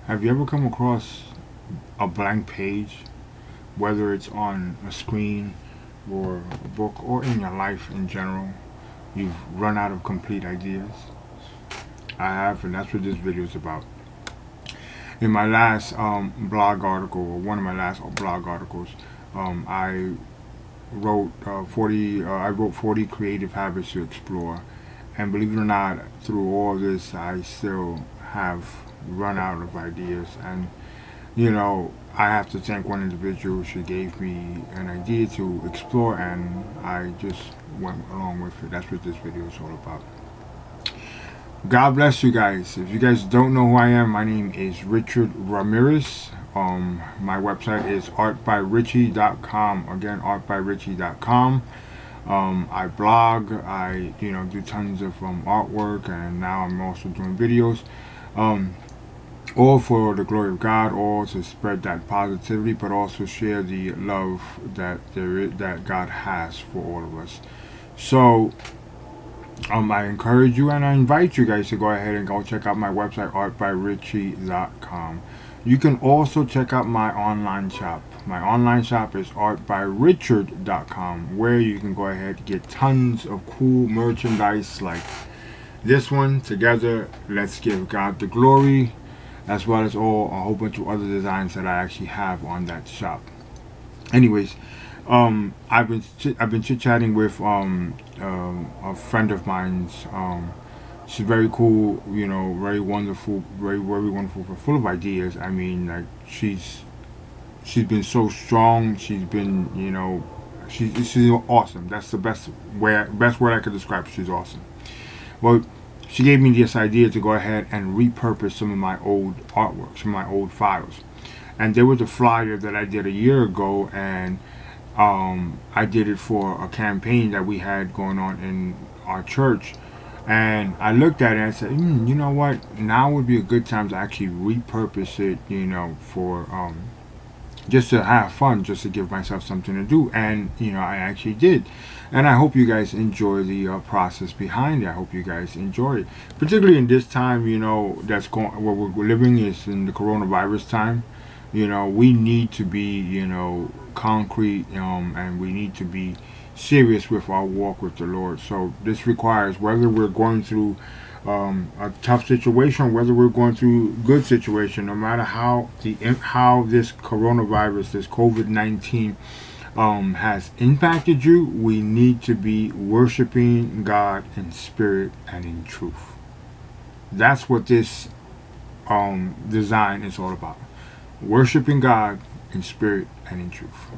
Have you ever come across a blank page, whether it's on a screen or a book or in your life in general? You've run out of complete ideas. I have, and that's what this video is about. In my last blog article, or one of my last blog articles, I wrote 40. I wrote 40 creative habits to explore, and believe it or not, through all this, I still have run out of ideas. And I have to thank one individual. She gave me an idea to explore, and I just went along with it. That's what this video is all about. God bless you guys. If you guys don't know who I am, my name is Richard Ramirez. My website is artbyrichie.com. Again, artbyrichie.com. I blog. I do tons of artwork, and now I'm also doing videos. All for the glory of God, all to spread that positivity, but also share the love that God has for all of us. So I encourage you and I invite you guys to go ahead and go check out my website, artbyrichie.com. You can also check out my online shop. My online shop is artbyrichard.com, where you can go ahead and get tons of cool merchandise like this one, Together Let's Give God the Glory, as well as a whole bunch of other designs that I actually have on that shop. Anyways, I've been chit chatting with a friend of mine's. She's very cool, very wonderful, very wonderful, full of ideas. I mean, like she's been so strong. She's been, she's awesome. That's the best word I could describe. She's awesome. Well, she gave me this idea to go ahead and repurpose some of my old artwork, some of my old files. And there was a flyer that I did a year ago, and I did it for a campaign that we had going on in our church. And I looked at it and I said, you know what? Now would be a good time to actually repurpose it, for just to have fun, just to give myself something to do. And I actually did. And I hope you guys enjoy the process behind it. I hope you guys enjoy it, particularly in this time. That's going. What we're living is in the coronavirus time. We need to be concrete, and we need to be serious with our walk with the Lord. So this requires, whether we're going through a tough situation, whether we're going through a good situation, no matter how this coronavirus, this COVID-19 has impacted you, we need to be worshiping God in spirit and in truth. That's what this design is all about. Worshiping God in spirit and in truth.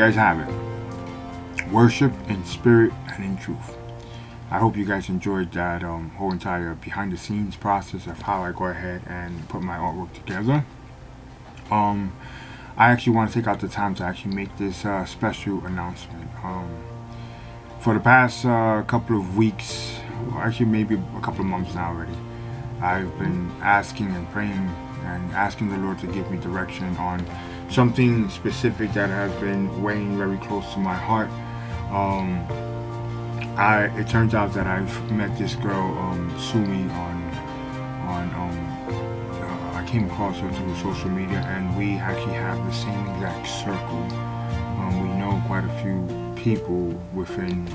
guys have it. Worship in spirit and in truth. I hope you guys enjoyed that whole entire behind the scenes process of how I go ahead and put my artwork together. I actually want to take out the time to actually make this special announcement. For the past couple of weeks, or actually maybe a couple of months now already, I've been asking and praying and asking the Lord to give me direction on something specific that has been weighing very close to my heart. It turns out that I've met this girl, Sumi, I came across her through social media, and we actually have the same exact circle. We know quite a few people within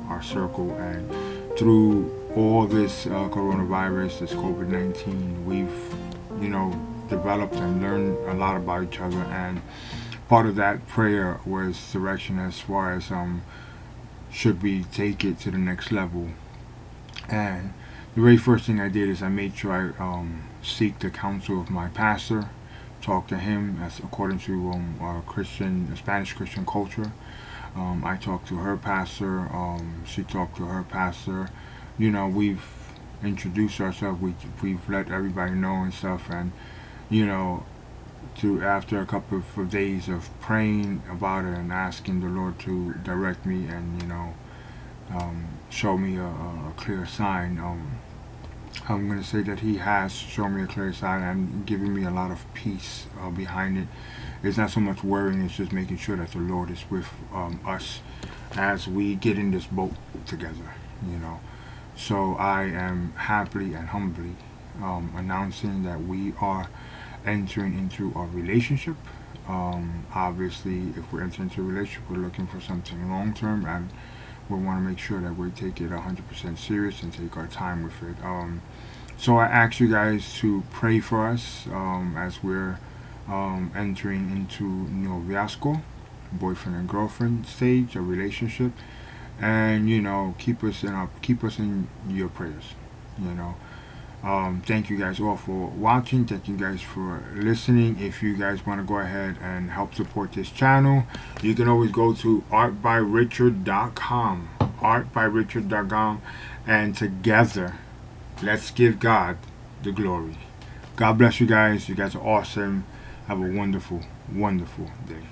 our circle, and through all this coronavirus, this COVID-19, we've, developed and learned a lot about each other. And part of that prayer was direction as far as should we take it to the next level. And the very first thing I did is I made sure I seek the counsel of my pastor, talk to him as according to our Spanish Christian culture. I talked to her pastor. She talked to her pastor. We've introduced ourselves. We've let everybody know and stuff. And after a couple of days of praying about it and asking the Lord to direct me and show me a clear sign. I'm going to say that He has shown me a clear sign and given me a lot of peace behind it. It's not so much worrying, it's just making sure that the Lord is with us as we get in this boat together, So I am happily and humbly announcing that we are entering into a relationship. Obviously, if we're entering into a relationship, we're looking for something long term, and we want to make sure that we take it 100% serious and take our time with it. So I ask you guys to pray for us as we're entering into noviazgo, boyfriend and girlfriend stage, a relationship, and keep us in your prayers. Thank you guys all for watching. Thank you guys for listening. If you guys want to go ahead and help support this channel, you can always go to artbyrichard.com, and together, let's give God the glory. God bless you guys. You guys are awesome. Have a wonderful, wonderful day.